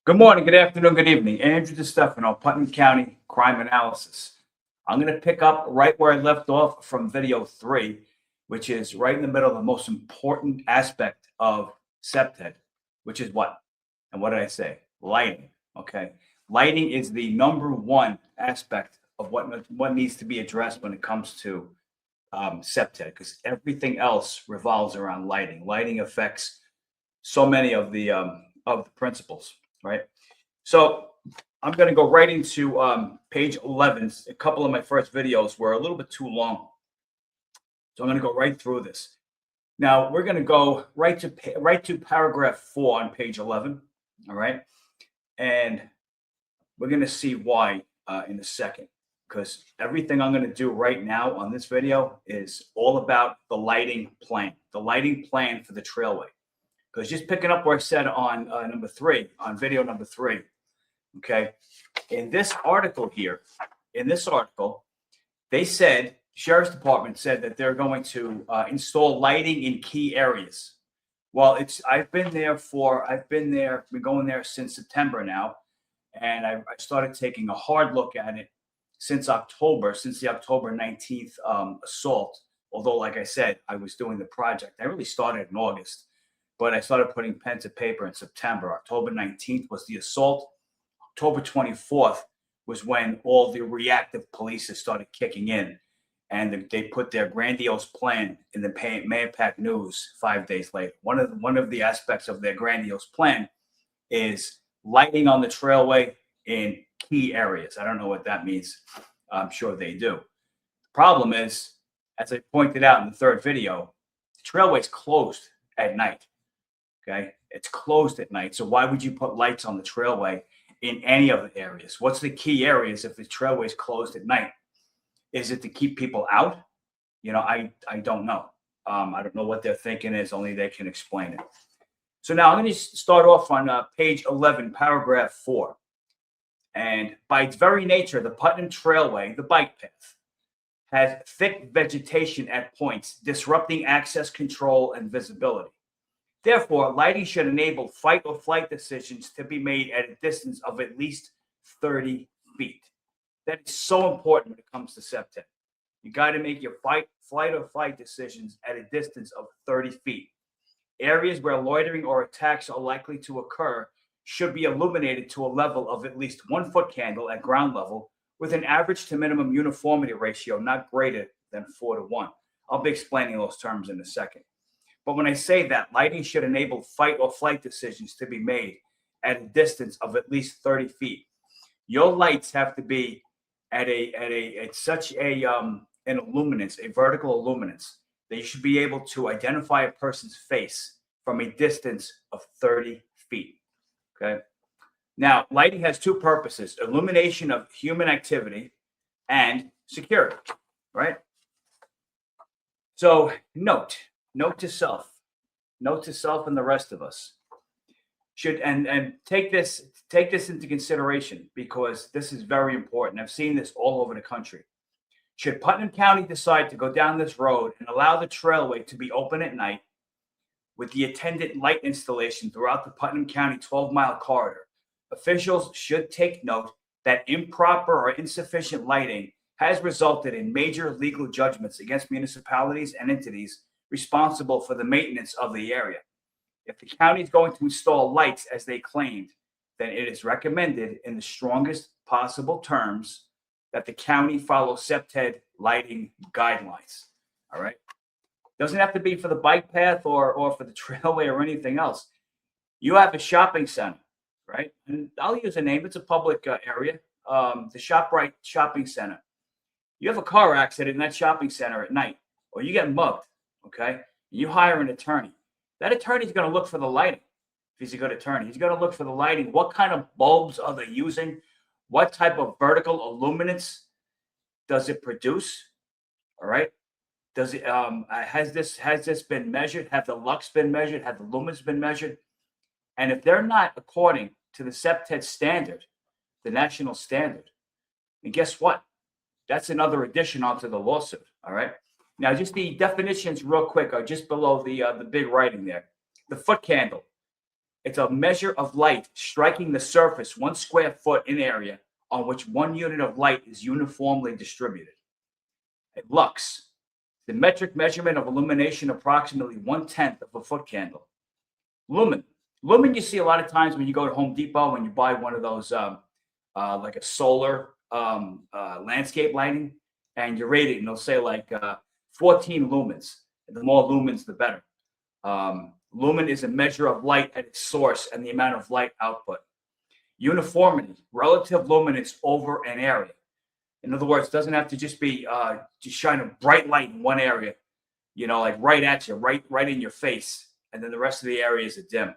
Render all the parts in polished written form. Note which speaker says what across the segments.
Speaker 1: Good morning, good afternoon, good evening. Andrew DeStefano, Putnam County Crime Analysis. I'm going to pick up right where I left off from video 3, which is right in the middle of the most important aspect of CPTED, which is what? And what did I say? Lighting. Okay. Lighting is the number one aspect of what needs to be addressed when it comes to CPTED, because everything else revolves around lighting. Lighting affects so many of the principles, right? So I'm going to go right into page 11. A couple of my first videos were a little bit too long, so I'm going to go right through this. Now we're going to go right to paragraph 4 on page 11. All right, and we're going to see why in a second, because everything I'm going to do right now on this video is all about the lighting plan for the trailway. Because just picking up where I said on video number 3, okay, in this article, they said, Sheriff's Department said that they're going to install lighting in key areas. Well, I've been going there since September now, and I started taking a hard look at it since the October 19th assault. Although, like I said, I was doing the project. I really started in August. But I started putting pen to paper in September. October 19th was the assault. October 24th was when all the reactive police started kicking in. And they put their grandiose plan in the Mayapack News 5 days later. One of the aspects of their grandiose plan is lighting on the trailway in key areas. I don't know what that means. I'm sure they do. The problem is, as I pointed out in the third video, the trailway is closed at night. Okay, it's closed at night. So why would you put lights on the trailway in any of the areas? What's the key areas if the trailway is closed at night? Is it to keep people out? I don't know. I don't know what their thinking is. Only they can explain it. So now I'm going to start off on page 11, paragraph 4. And by its very nature, the Putnam Trailway, the bike path, has thick vegetation at points, disrupting access control and visibility. Therefore, lighting should enable fight or flight decisions to be made at a distance of at least 30 feet. That is so important when it comes to CPTED. You got to make your flight or fight decisions at a distance of 30 feet. Areas where loitering or attacks are likely to occur should be illuminated to a level of at least 1 foot candle at ground level, with an average to minimum uniformity ratio not greater than 4:1. I'll be explaining those terms in a second. But when I say that, lighting should enable fight or flight decisions to be made at a distance of at least 30 feet. Your lights have to be at such an illuminance, a vertical illuminance, that you should be able to identify a person's face from a distance of 30 feet. Okay. Now, lighting has two purposes: illumination of human activity and security, right? So note to self and the rest of us should and take this into consideration, because this is very important. I've seen this all over the country. Should Putnam County decide to go down this road and allow the trailway to be open at night with the attendant light installation throughout the Putnam County 12-mile corridor, officials should take note that improper or insufficient lighting has resulted in major legal judgments against municipalities and entities responsible for the maintenance of the area. If the county is going to install lights as they claimed, then it is recommended in the strongest possible terms that the county follow CPTED lighting guidelines. All right. Doesn't have to be for the bike path or for the trailway or anything else. You have a shopping center, right? And I'll use a name. It's a public area. The ShopRite Shopping Center. You have a car accident in that shopping center at night, or you get mugged. Okay, you hire an attorney. That attorney's going to look for the lighting. If he's a good attorney, he's going to look for the lighting. What kind of bulbs are they using? What type of vertical illuminance does it produce? All right. Does it has this been measured? Have the lux been measured? Have the lumens been measured? And if they're not according to the CPTED standard, the national standard, and guess what? That's another addition onto the lawsuit. All right. Now, just the definitions real quick are just below the big writing there. The foot candle It's a measure of light striking the surface 1 square foot in area on which 1 unit of light is uniformly distributed. A lux, the metric measurement of illumination approximately 1/10 of a foot candle. Lumen. Lumen you see a lot of times when you go to Home Depot when you buy one of those like a solar landscape lighting, and you rate it, and they'll say like 14 lumens. The more lumens, the better. Lumen is a measure of light at its source and the amount of light output. Uniformity, relative luminance over an area. In other words, it doesn't have to just be just shine a bright light in one area, like right at you, right in your face, and then the rest of the areas are dim.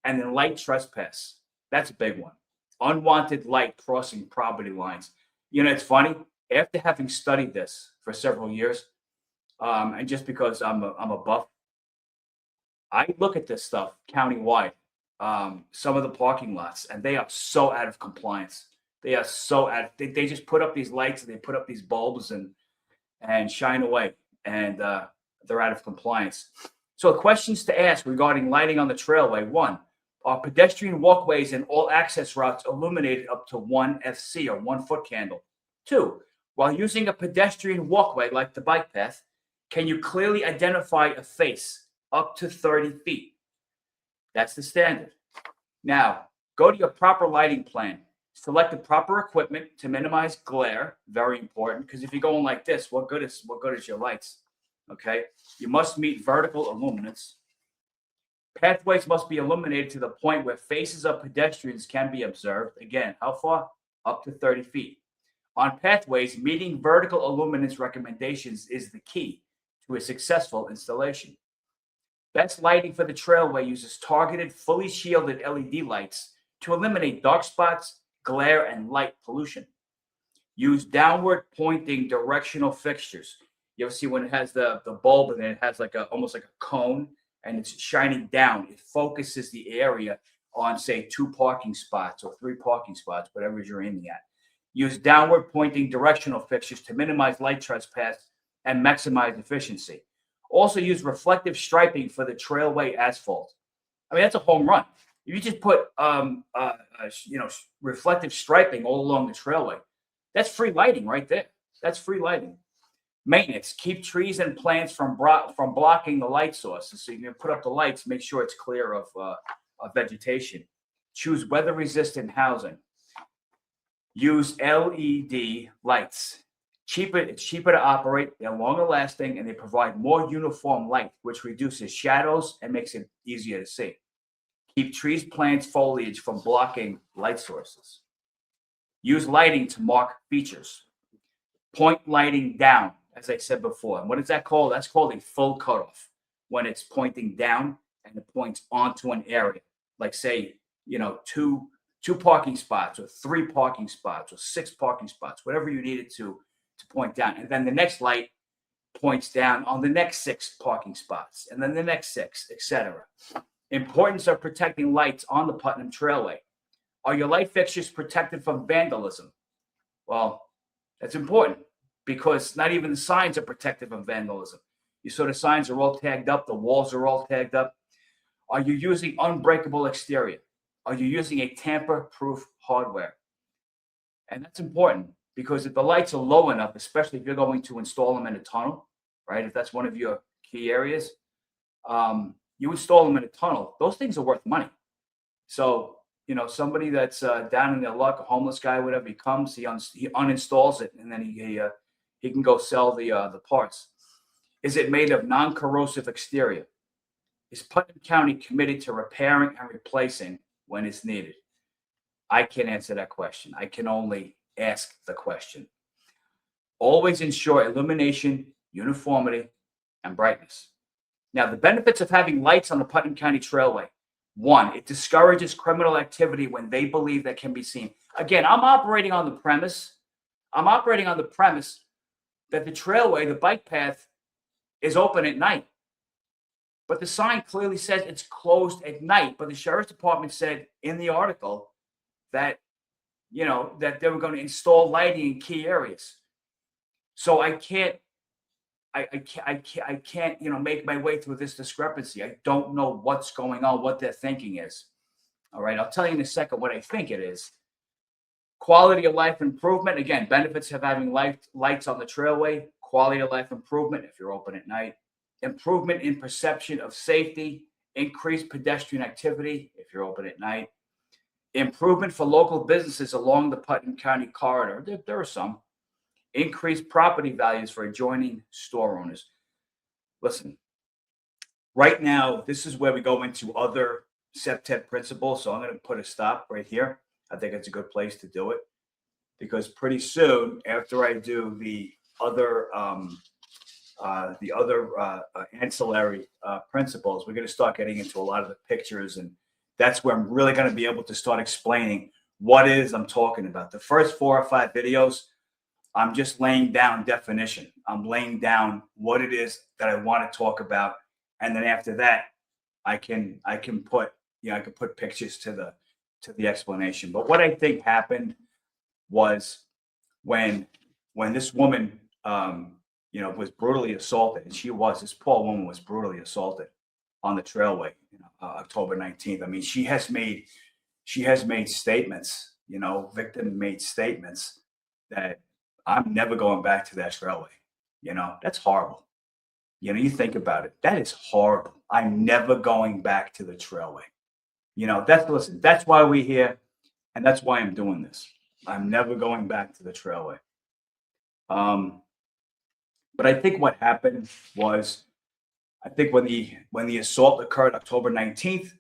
Speaker 1: And then light trespass. That's a big one. Unwanted light crossing property lines. It's funny. After having studied this for several years, and just because I'm a buff, I look at this stuff countywide. Some of the parking lots, and they are so out of compliance. They are so out. They just put up these lights and they put up these bulbs and shine away, and they're out of compliance. So questions to ask regarding lighting on the trailway: 1, are pedestrian walkways and all access routes illuminated up to 1 FC or 1 foot candle? 2, while using a pedestrian walkway like the bike path, can you clearly identify a face up to 30 feet? That's the standard. Now, go to your proper lighting plan. Select the proper equipment to minimize glare. Very important, because if you're going like this, what good is your lights? Okay. You must meet vertical illuminance. Pathways must be illuminated to the point where faces of pedestrians can be observed. Again, how far? Up to 30 feet. On pathways, meeting vertical illuminance recommendations is the key to a successful installation. Best lighting for the trailway uses targeted, fully shielded LED lights to eliminate dark spots, glare, and light pollution. Use downward pointing directional fixtures. You ever see when it has the bulb and it has almost like a cone and it's shining down? It focuses the area on, say, 2 parking spots or 3 parking spots, whatever you're aiming at. Use downward pointing directional fixtures to minimize light trespass and maximize efficiency. Also use reflective striping for the trailway asphalt. I mean, that's a home run. If you just put reflective striping all along the trailway, that's free lighting right there. That's free lighting. Maintenance: keep trees and plants from blocking the light sources. So you can put up the lights, make sure it's clear of vegetation. Choose weather-resistant housing. Use LED lights. It's cheaper to operate, they're longer lasting, and they provide more uniform light, which reduces shadows and makes it easier to see. Keep trees, plants, foliage from blocking light sources. Use lighting to mark features. Point lighting down, as I said before. And what is that called? That's called a full cutoff, when it's pointing down and it points onto an area. Like, say, 2 parking spots or 3 parking spots or 6 parking spots, whatever you need it to point down. And then the next light points down on the next 6 parking spots, and then the next 6, etc. Importance of protecting lights on the Putnam Trailway. Are your light fixtures protected from vandalism? Well, that's important, because not even the signs are protected from vandalism. You saw the signs are all tagged up, the walls are all tagged up. Are you using unbreakable exterior? Are you using a tamper-proof hardware? And that's important, because if the lights are low enough, especially if you're going to install them in a tunnel, right? If that's one of your key areas, you install them in a tunnel. Those things are worth money. So, somebody that's down in their luck, a homeless guy, whatever, he comes, he uninstalls it, and then he can go sell the parts. Is it made of non-corrosive exterior? Is Putnam County committed to repairing and replacing when it's needed? I can't answer that question. I can only ask the question. Always ensure illumination, uniformity, and brightness. Now, the benefits of having lights on the Putnam County Trailway. 1, it discourages criminal activity when they believe that can be seen. Again, I'm operating on the premise that the trailway, the bike path, is open at night. But the sign clearly says it's closed at night. But the sheriff's department said in the article that that they were going to install lighting in key areas. So I can't I can't, make my way through this discrepancy. I don't know what's going on, what their thinking is. All right, I'll tell you in a second what I think it is. Quality of life improvement. Again, benefits of having lights on the trailway. Quality of life improvement if you're open at night. Improvement in perception of safety. Increased pedestrian activity if you're open at night. Improvement for local businesses along the Putnam County corridor. There are some. Increased property values for adjoining store owners. Listen, right now, this is where we go into other CPTED principles. So I'm going to put a stop right here. I think it's a good place to do it because pretty soon, after I do the other ancillary principles, we're going to start getting into a lot of the pictures, and that's where I'm really going to be able to start explaining what it is I'm talking about. The first 4 or 5 videos, I'm just laying down definition. I'm laying down what it is that I want to talk about, and then after that, I can put pictures to the explanation. But what I think happened was when this woman was brutally assaulted, and this poor woman was brutally assaulted on the trailway, October 19th. I mean, she has made statements, victim made statements that I'm never going back to that trailway. That's horrible. You think about it. That is horrible. I'm never going back to the trailway. That's why we're here, and that's why I'm doing this. I'm never going back to the trailway. But I think what happened was, I think when the assault occurred October 19th,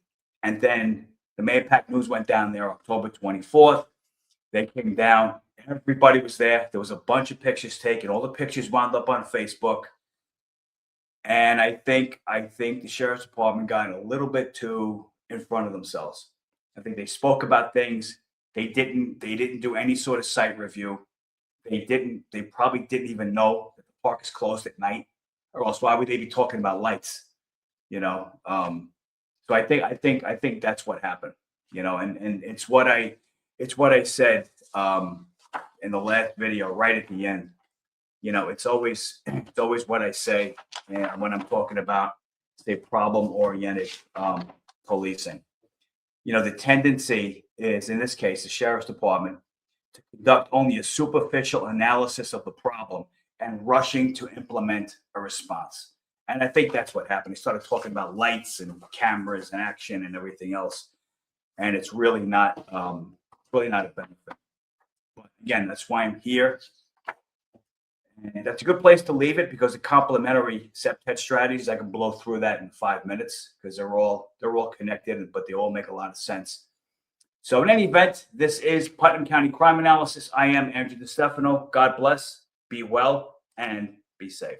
Speaker 1: and then the Mayapack News went down there October 24th, they came down. Everybody was there. There was a bunch of pictures taken. All the pictures wound up on Facebook. And I think the sheriff's department got a little bit too in front of themselves. I think they spoke about things. They didn't do any sort of site review. They probably didn't even know that the park is closed at night, or else why would they be talking about lights? So I think that's what happened. And it's what I said in the last video right at the end. It's always what I say when I'm talking about, say, problem-oriented policing. The tendency is, in this case, the sheriff's department, to conduct only a superficial analysis of the problem and rushing to implement a response. And I think that's what happened. He started talking about lights and cameras and action and everything else, and it's really not a benefit. But again, that's why I'm here. And that's a good place to leave it, because the complementary CPTED strategies, I can blow through that in 5 minutes because they're all connected, but they all make a lot of sense. So in any event, this is Putnam County Crime Analysis. I am Andrew DeStefano. God bless, be well, and be safe.